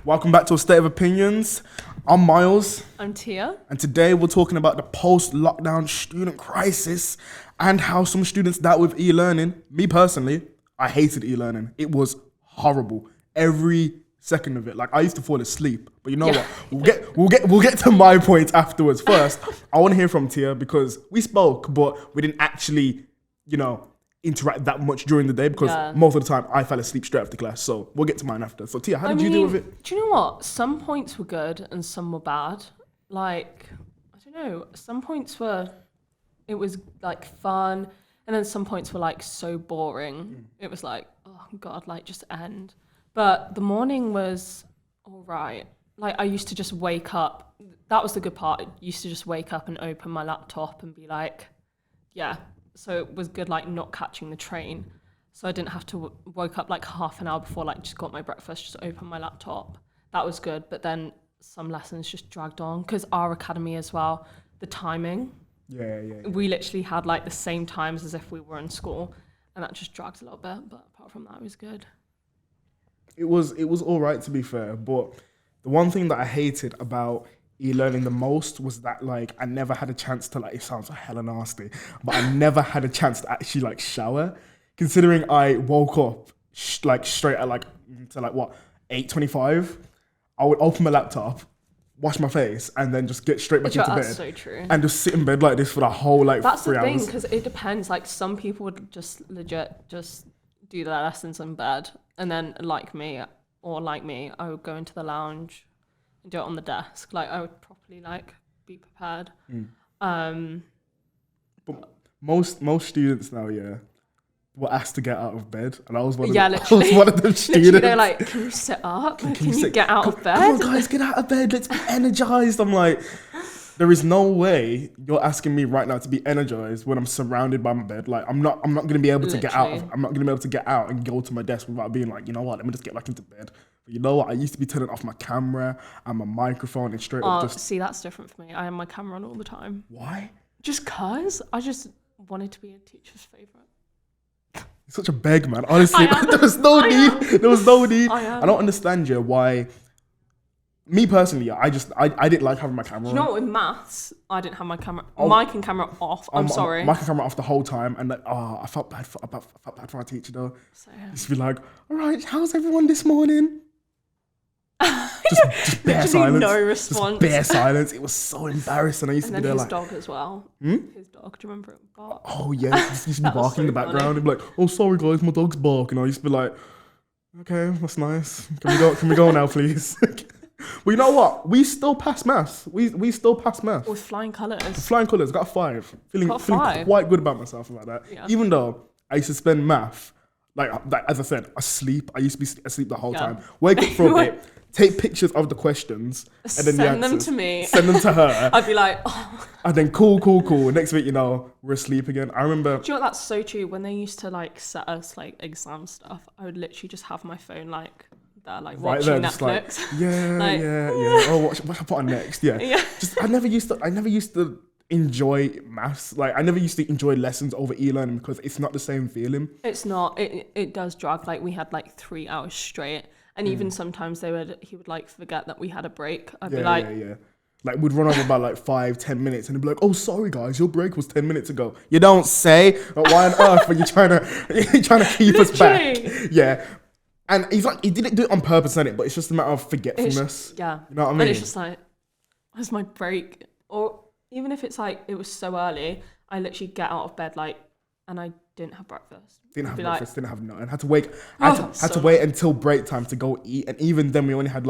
Welcome back to A State of Opinions. I'm Myles. I'm Tia. And today we're talking about the post-lockdown student crisis and how some students dealt with e-learning. Me personally, I hated e-learning. It was horrible. Every second of it. Like, I used to fall asleep. But you know what? We'll get to my point afterwards. First, I want to hear from Tia because we spoke, but we didn't actually, interact that much during the day because most of the time I fell asleep straight after class. So we'll get to mine after. So Tia, how did you deal with it? Do you know what? Some points were good and some were bad. Like, I don't know. Some points it was like fun, and then some points were like so boring. It was like, oh God, like just end. But the morning was all right. Like, I used to just wake up. That was the good part. I used to just wake up and open my laptop and be like, yeah. So it was good, like, not catching the train. So I didn't have to woke up like half an hour before, like, just got my breakfast, just open my laptop. That was good. But then some lessons just dragged on because our academy as well, the timing. Yeah. We literally had like the same times as if we were in school, and that just dragged a little bit. But apart from that, it was good. It was all right, to be fair. But the one thing that I hated about e-learning the most was that, like, I never had a chance to, like, it sounds hella nasty, but I never had a chance to actually, like, shower. Considering I woke up straight at 8:25, I would open my laptop, wash my face, and then just get straight back into bed. That's so true. And just sit in bed like this for the whole 3 hours. That's the thing, because it depends. Like, some people would just legit just do their lessons in bed, and then like me, I would go into the lounge and do it on the desk. Like, I would properly be prepared. But most students now, were asked to get out of bed, and I was one of literally. I was one of them students. Literally, they're like, "Can you sit up? Can you get out of bed? Come on, guys, get out of bed. Let's be energized." I'm like, there is no way you're asking me right now to be energized when I'm surrounded by my bed. Like, I'm not gonna be able to get out. I'm not gonna be able to get out and go to my desk without being like, you know what? Let me just get back into bed. But you know what? I used to be turning off my camera and my microphone and straight up just. See, that's different for me. I have my camera on all the time. Why? Just cause I just wanted to be a teacher's favorite. You're such a beg, man. Honestly, there was no need. I don't understand why. Me personally, I didn't like having my camera on. You know what, with maths, I didn't have my camera, mic and camera off. I'm sorry. Mic and camera off the whole time, and I felt bad for our teacher though. Used to be like, all right, how's everyone this morning? just bare silence. No response. Just bare silence. It was so embarrassing. I used to be there his like. dog as well. His dog. Do you remember it? Bark? Oh yeah, he used to be barking in the background. He'd be like, "Oh, sorry guys, my dog's barking." I used to be like, "Okay, that's nice. Can we go now, please?" Well, you know what? We still pass maths. We still pass maths. With flying colours. Got a 5. Feeling quite good about myself about that. Yeah. Even though I used to spend math, like as I said, asleep. I used to be asleep the whole time. Wake up for a bit, take pictures of the questions, and then send them to me. Send them to her. I'd be like, oh. And then cool. Next week, we're asleep again. I remember. Do you know what? That's so true. When they used to set us exam stuff, I would literally just have my phone they're watching Netflix. Yeah. Oh, what I put on next? Yeah. Just I never used to enjoy maths. Like, I never used to enjoy lessons over e-learning because it's not the same feeling. It's not. It does drag. Like, we had 3 hours straight, and even sometimes he would forget that we had a break. I'd be like, yeah. Like, we'd run over by 5-10 minutes, and he'd be like, "Oh, sorry guys, your break was 10 minutes ago." You don't say. But why on earth are you trying to keep us back? Yeah. And he didn't do it on purpose, innit? But it's just a matter of forgetfulness. You know what I mean? And it's just where's my break? Or even if it's it was so early, I literally get out of bed and I didn't have breakfast. Didn't have nothing. Had to wait until break time to go eat. And even then we only had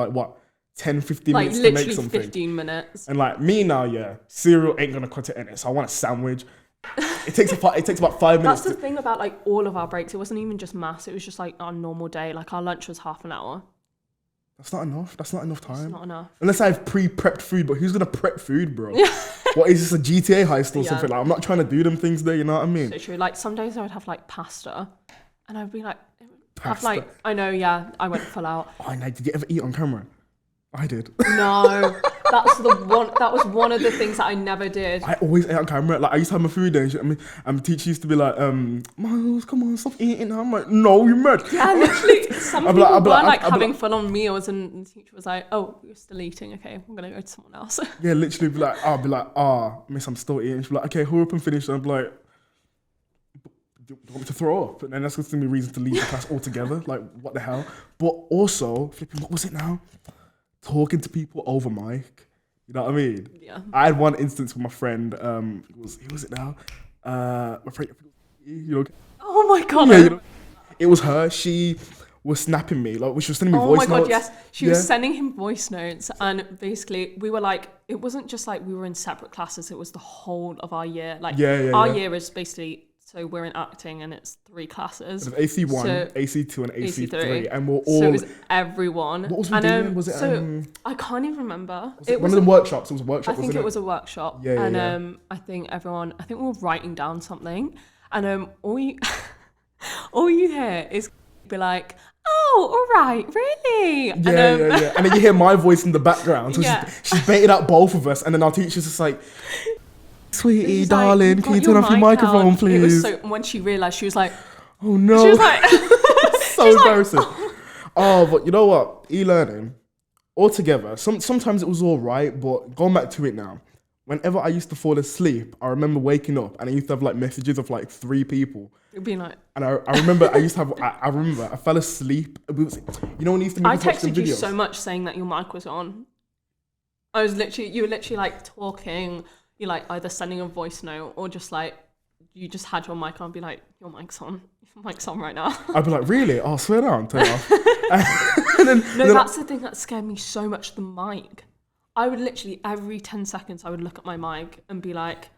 10, 15 minutes to make something. 15 minutes. And me now, cereal ain't gonna cut it in it. So I want a sandwich. It takes about 5 minutes. That's the thing about all of our breaks. It wasn't even just maths. It was just our normal day. Our lunch was half an hour. That's not enough. That's not enough time. It's not enough. Unless I have pre-prepped food, but who's gonna prep food, bro? What is this, a GTA heist or something? I'm not trying to do them things there. You know what I mean? So true. Some days I would have pasta, and I'd be pasta. I know, yeah. I went full out. Oh, no, did you ever eat on camera? I did. No, That was one of the things that I never did. I always ate on camera. Like I used to have my food there. And the teacher used to be like, Myles, come on, stop eating. I'm like, no, you mad? Yeah, literally. Some people were having fun on meals, and the teacher was like, "Oh, you're still eating. Okay, I'm gonna go to someone else." Yeah, literally. I'll be like, miss, I'm still eating. She'd be like, okay, hurry up and finish. And I'd be like, do you want me to throw up? And then that's going to be a reason to leave the class altogether. Like, what the hell? But also, flipping, what was it now? Talking to people over mic. You know what I mean? Yeah. I had one instance with my friend. Who was it now? My friend, you know. Oh my god. Yeah, you know, it was her. She was snapping me. Like, she was sending me voice notes. Oh my god, yes. She was sending him voice notes, and basically we were like, it wasn't just like we were in separate classes. It was the whole of our year. Like, our year is basically. So we're in acting, and it's 3 classes. AC1, AC2, and AC3, and we're all. So it was everyone. What was we doing? Was it? I can't even remember. It was one of the workshops. It was a workshop. I think it was a workshop. Yeah, and I think we were writing down something, and all you hear is be like, "Oh, all right, really?" Yeah, yeah. And then you hear my voice in the background. So she's baited out both of us, and then our teacher's just like. Sweetie, darling, like, can you turn off your microphone, please? It was so, when she realised, she was like, oh no. She was like, so embarrassing. Oh, but you know what? E-learning, altogether, sometimes it was all right, but going back to it now, whenever I used to fall asleep, I remember waking up and I used to have like messages of like 3 people. It'd be like, and I remember I used to have, I remember I fell asleep. You know when you used to I texted you so much saying that your mic was on. You were literally like talking. You're like either sending a voice note or just like you just had your mic on and be like, your mic's on right now. I'd be like, really? Oh, swear down, turn it off. That's the thing that scared me so much, the mic. I would literally every 10 seconds I would look at my mic and be like,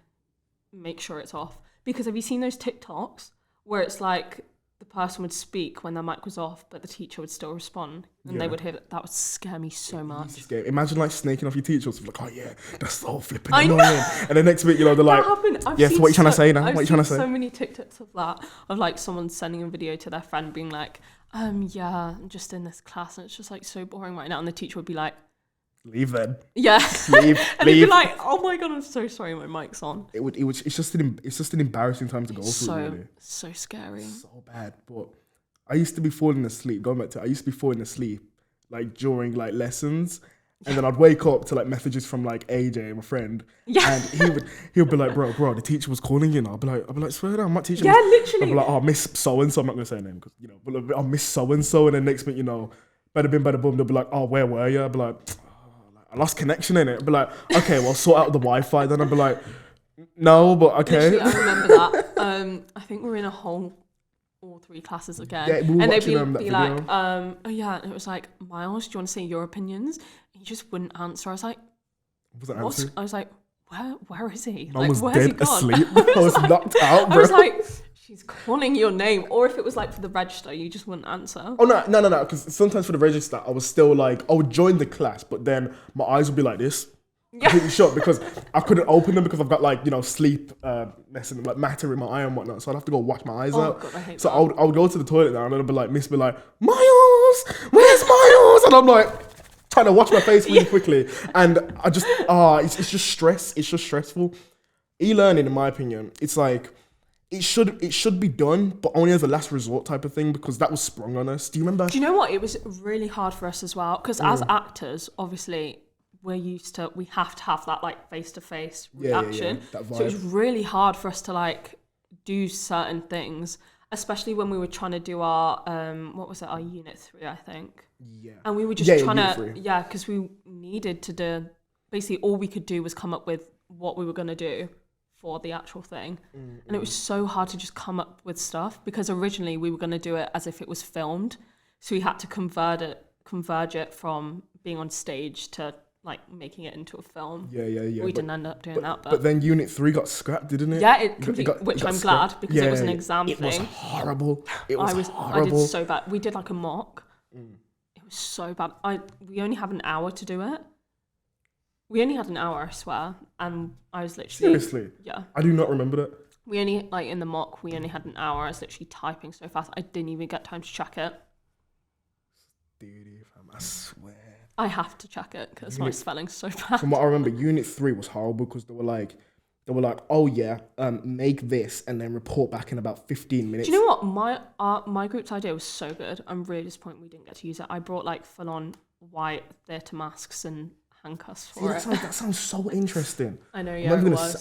make sure it's off. Because have you seen those TikToks where it's like the person would speak when their mic was off, but the teacher would still respond, and they would hear that would scare me so much. Imagine like snaking off your teacher, like, oh yeah, that's so flipping annoying. And the next bit, you know, they're like, yes, what are you trying to say now? What are you trying to say? So many TikToks of that, of like someone sending a video to their friend being like, yeah, I'm just in this class and it's just like so boring right now, and the teacher would be like, leave then. Yeah. Leave. And he'd be like, oh my god, I'm so sorry, my mic's on. It's just an embarrassing time to go through, really. So scary. So bad. But I used to be falling asleep. Going back to I used to be falling asleep like during like lessons. And then I'd wake up to like messages from like AJ, my friend. Yeah. And he would be like, bro, the teacher was calling you now. I'd be like, swear down, my teacher was, literally. I'd be like, oh, Miss So-and-so, I'm not gonna say her name because, you know, but like, oh, Miss So-and-so, and then next minute, you know, bada bing, bada boom, they'll be like, oh, where were you? I'd be like, I lost connection in it. I'd be like, okay, well, sort out the Wi-Fi. Then I'd be like, no, but okay. Literally, I remember that. I think we're in all 3 classes again. Yeah, we were and they'd watching be like, oh yeah, and it was like, Myles, do you want to say your opinions? And he just wouldn't answer. I was like, what? I was like, where is he? I was where's he dead gone? asleep. I was knocked out, bro. I was like, she's calling your name. Or if it was like for the register, you just wouldn't answer. Oh, no. Because sometimes for the register, I was still like, I would join the class, but then my eyes would be like this. Yeah. Completely shut because I couldn't open them because I've got like, you know, sleep messing like matter in my eye and whatnot. So I'd have to go wash my eyes out. God, I hate so that. I would go to the toilet now and then I'd be like, Miss be like, Myles, where's Myles? And I'm like trying to wash my face really quickly. And I just, it's just stress. It's just stressful. E-learning, in my opinion, it's like, it should be done, but only as a last resort type of thing because that was sprung on us. Do you remember? Do you know what? It was really hard for us as well because as actors, obviously, we have to have that like face-to-face reaction. That vibe. So it was really hard for us to like do certain things, especially when we were trying to do our our unit 3, I think. Yeah. And we were just trying to because we needed to do basically all we could do was come up with what we were going to do for the actual thing. And it was so hard to just come up with stuff because originally we were going to do it as if it was filmed. So we had to converge it from being on stage to like making it into a film. Yeah. We didn't end up doing that. But then Unit 3 got scrapped, didn't it? Yeah, which I'm glad because it was an exam thing. It was horrible. I did so bad. We did like a mock. It was so bad. We only had an hour to do it. We only had an hour, I swear. And I was literally... Seriously? Yeah. I do not remember that. We only, like in the mock, we only had an hour. I was literally typing so fast. I didn't even get time to check it. Dude, fam, I swear. I have to check it because my spelling's so bad. From what I remember, Unit 3 was horrible because they were like, oh yeah, make this and then report back in about 15 minutes. Do you know what? My group's idea was so good. I'm really disappointed we didn't get to use it. I brought like full on white theatre masks and handcuffs for it. That sounds so interesting. I know, yeah, it was.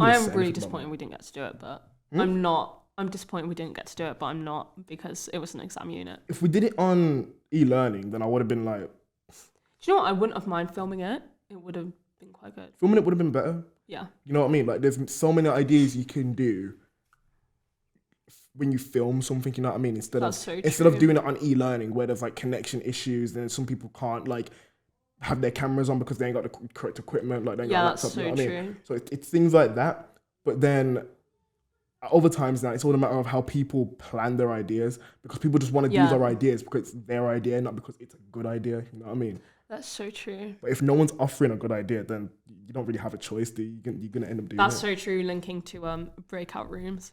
I am really disappointed we didn't get to do it, but I'm not. I'm disappointed we didn't get to do it, but I'm not because it was an exam unit. If we did it on e-learning, then I would have been like... Do you know what? I wouldn't have mind filming it. It would have been quite good. Filming it would have been better. Yeah. You know what I mean? Like, there's so many ideas you can do when you film something, you know what I mean? Instead of doing it on e-learning where there's like connection issues, then some people can't like have their cameras on because they ain't got the correct equipment, like they ain't got a laptop, that's so you know what I true. mean? So it's things like that. But then at other times now, it's all a matter of how people plan their ideas, because people just want to do their ideas because it's their idea, not because it's a good idea, you know what I mean? That's so true. But if no one's offering a good idea, then you don't really have a choice, do you? You're going to end up doing That's it. so true, linking to breakout rooms.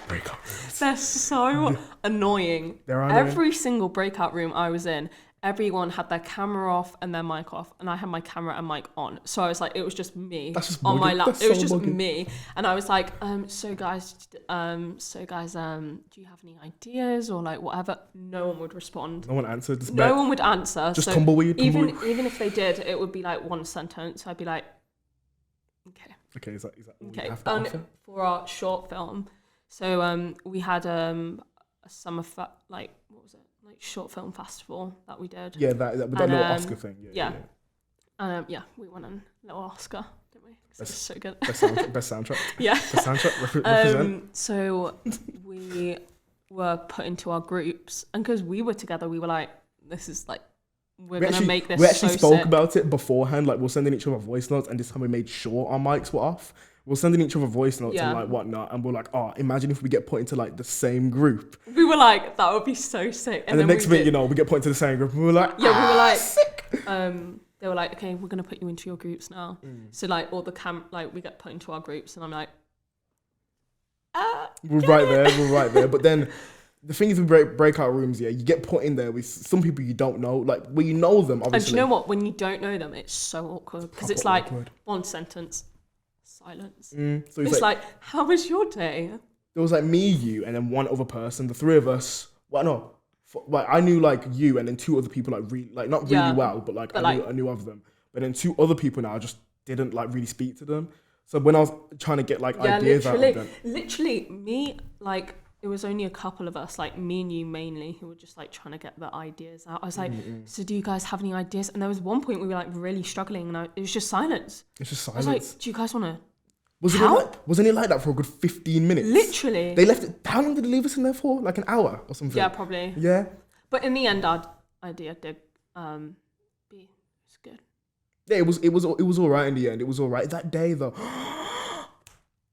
Breakout rooms. They're so annoying. They're annoying. Every single breakout room I was in, everyone had their camera off and their mic off, and I had my camera and mic on. So I was like, it was just me on my lap. It was just me, and I was like, so guys, do you have any ideas or like whatever? No one would respond. No one answered. No one would answer. Just so tumbleweed. Even if they did, it would be like one sentence. So I'd be like, okay. Okay, is that all okay? you have to offer? For our short film, so we had a summer like what was it? Like short film festival that we did. Yeah, that little Oscar thing. Yeah. And we won a little Oscar, didn't we? It's so good. Best soundtrack. Yeah. Best soundtrack. Represent. So we were put into our groups, and because we were together, we were like, "This is like, we're gonna make this." We actually so spoke sick. about it beforehand. Like, we're sending each other voice notes, and this time we made sure our mics were off. We're sending each other voice notes and like whatnot, and we're like, oh, imagine if we get put into like the same group. We were like, that would be so sick. And the next minute, we get put into the same group, and we were like, we were like, sick. They were like, okay, we're gonna put you into your groups now. So like all the we get put into our groups, and I'm like, we're right there. But then the thing is with breakout rooms, you get put in there with some people you don't know, like well, you know them obviously. And do you know what? When you don't know them, it's so awkward because it's like one sentence. Silence. So it's like, how was your day? There was like me, you, and then one other person. The three of us. Well, no, I knew like you, and then two other people not really well, but I knew of them. But then two other people now I just didn't like really speak to them. So when I was trying to get like ideas out of them, literally me like. It was only a couple of us, like me and you mainly, who were just like trying to get the ideas out. I was like, so do you guys have any ideas? And there was one point we were like really struggling, and it was just silence. It's just silence. I was like, do you guys want to Wasn't it like that for a good 15 minutes? Literally. They left it. How long did they leave us in there for? Like an hour or something? Yeah, probably. Yeah. But in the end, our idea did be good. Yeah, it was all right in the end. It was all right that day though.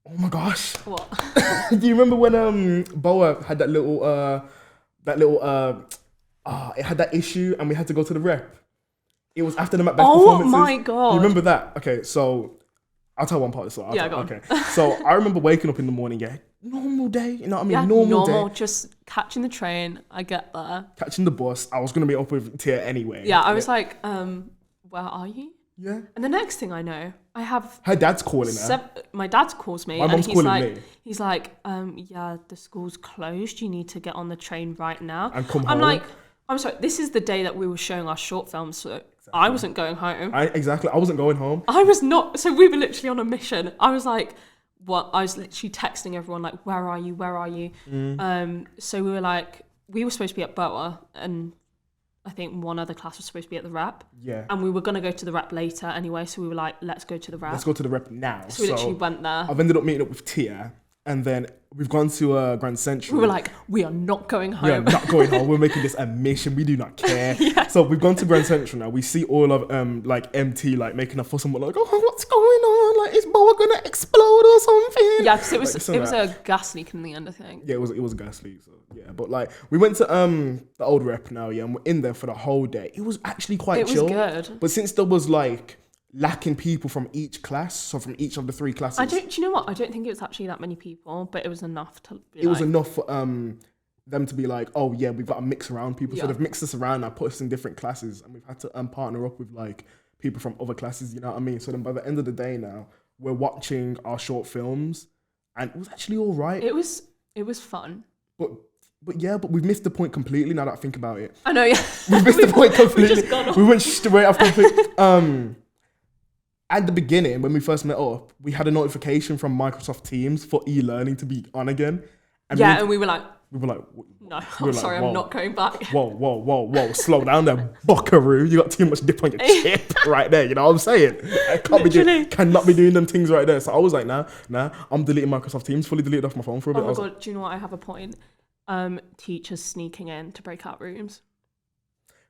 Oh my gosh. What? Do you remember when Boa had that little it had that issue and we had to go to the rep? It was after the Macbeth performances. Oh my god. Do you remember that? Okay, so I'll tell one part of the story. Go on. Okay. So I remember waking up in the morning, normal day, you know what I mean? Yeah, normal day. Just catching the train, I get there. Catching the bus. I was gonna meet up with Tia anyway. Yeah, I was like, where are you? Yeah. And the next thing I know, I have... Her dad's calling her. My dad calls me. My mom's calling me. He's like, yeah, the school's closed. You need to get on the train right now. And come home. I'm like, I'm sorry, this is the day that we were showing our short films, so I wasn't going home. Exactly. I wasn't going home. I was not. So we were literally on a mission. I was like, what? I was literally texting everyone like, where are you? Where are you? So we were like, we were supposed to be at Boa, and I think one other class was supposed to be at the rep. Yeah. And we were going to go to the rep later anyway, so we were like, let's go to the rep. Let's go to the rep now. So we literally went there. I've ended up meeting up with Tia, and then we've gone to Grand Central. We were like, we are not going home. We are not going home. We're making this a mission. We do not care. Yeah. So we've gone to Grand Central now. We see all of like MT like making a fuss and we're like, oh, what's going on? Like, is Boa gonna explode or something? Yeah, because it was a gas leak in the end, I think. Yeah, it was a gas leak. So yeah, but like we went to the old rep now, and we're in there for the whole day. It was actually quite chill. It was good. But since there was like lacking people from each class, so from each of the three classes. Do you know what? I don't think it was actually that many people, but it was enough to be was enough for them to be like, oh yeah, we've got to mix around people. So Yeah. they've mixed us around and put us in different classes, and we've had to partner up with like people from other classes. You know what I mean? So then by the end of the day now, we're watching our short films, and it was actually all right. It was fun. But we've missed the point completely now that I think about it. I know, yeah. We've missed the point completely. just gone off. We went straight off complete. At the beginning, when we first met up, we had a notification from Microsoft Teams for e-learning to be on again. And And we were like, we no, were I'm sorry, whoa. I'm not going back. Whoa, slow down there, buckaroo. You got too much dip on your chip right there, you know what I'm saying? I cannot be doing them things right there. So I was like, nah, I'm deleting Microsoft Teams, fully deleted off my phone for a bit. Oh my God, do you know what? I have a point. Teachers sneaking in to breakout rooms.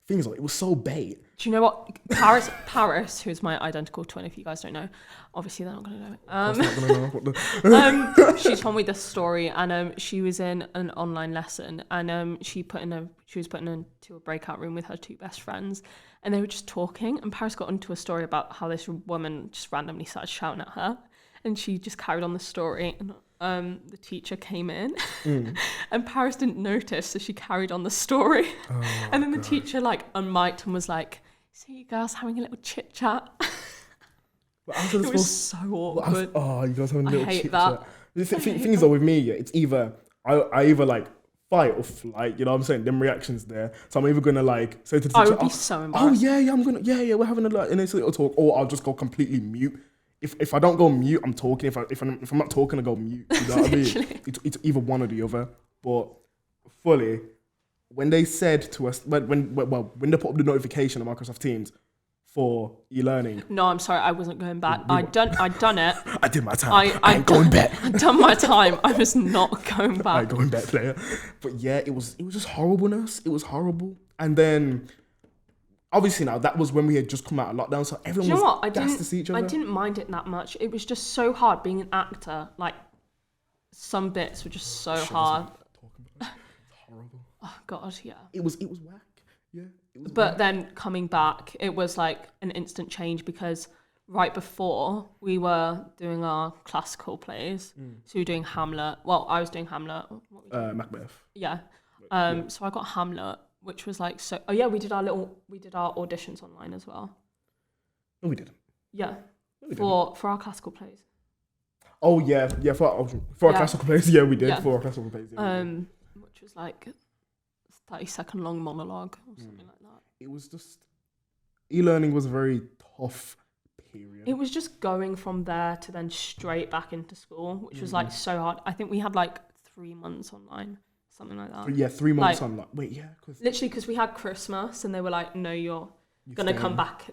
Things like, it was so bait. Do you know what? Paris, who's my identical twin, if you guys don't know, obviously they're not going to know it. I'm not gonna know what the... She told me this story, and she was in an online lesson, and she was put into a breakout room with her two best friends, and they were just talking, and Paris got into a story about how this woman just randomly started shouting at her, and she just carried on the story, and the teacher came in, and Paris didn't notice, so she carried on the story, and then the teacher like unmiked and was like, "So you guys having a little chit chat?" It was so awkward. You guys having a little hate chit that. chat. The things are with me, yeah, it's either I either like fight or flight, you know what I'm saying? Them reactions there. So I'm either gonna like say to the teacher, I would be so embarrassed. we're having a nice little talk, or I'll just go completely mute. If I don't go mute, I'm talking. If I'm not talking, I go mute. You know what I mean? It's either one or the other. But fully, when they said to us, when they put up the notification on Microsoft Teams for e-learning. No, I'm sorry, I wasn't going back. I'd done it. I did my time. I ain't going back. I'd done my time. I was not going back. I ain't going back, player. But yeah, it was just horribleness. It was horrible. And then obviously now that was when we had just come out of lockdown, so everyone was gassed to see each other. I didn't mind it that much. It was just so hard being an actor. Like some bits were just so hard. It's horrible. Oh God, yeah. It was whack. Yeah. But then coming back, it was like an instant change because right before we were doing our classical plays, so we were doing Hamlet. Well, I was doing Hamlet. Macbeth. Yeah. So I got Hamlet, which was like so. Oh yeah, we did our auditions online as well. No, we didn't. Yeah. For our classical plays. Oh yeah, for our classical plays, yeah, we did. Yeah. For our classical plays, yeah, which was like 30-second long monologue or something like that. It was just e-learning was a very tough period. It was just going from there to then straight back into school, which was like so hard. I think we had like 3 months online, something like that. Yeah, 3 months online. Wait, yeah, literally because we had Christmas and they were like, "No, you're gonna come back.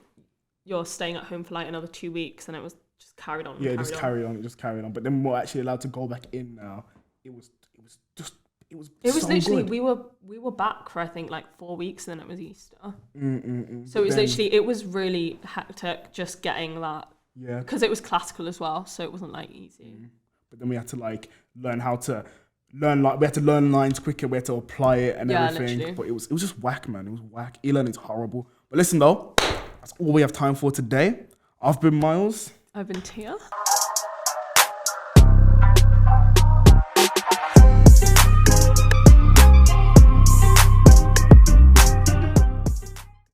You're staying at home for like another 2 weeks," and it was just carried on. Yeah, just carried on. But then we're actually allowed to go back in now. It was so literally good. we were back for I think like 4 weeks and then it was Easter. So it was really hectic just getting that. Yeah. Because it was classical as well, so it wasn't like easy. But then we had to like learn how to we had to learn lines quicker. We had to apply it and everything. Literally. But it was just whack, man. It was whack. E-learning's horrible. But listen though, that's all we have time for today. I've been Myles. I've been Tia.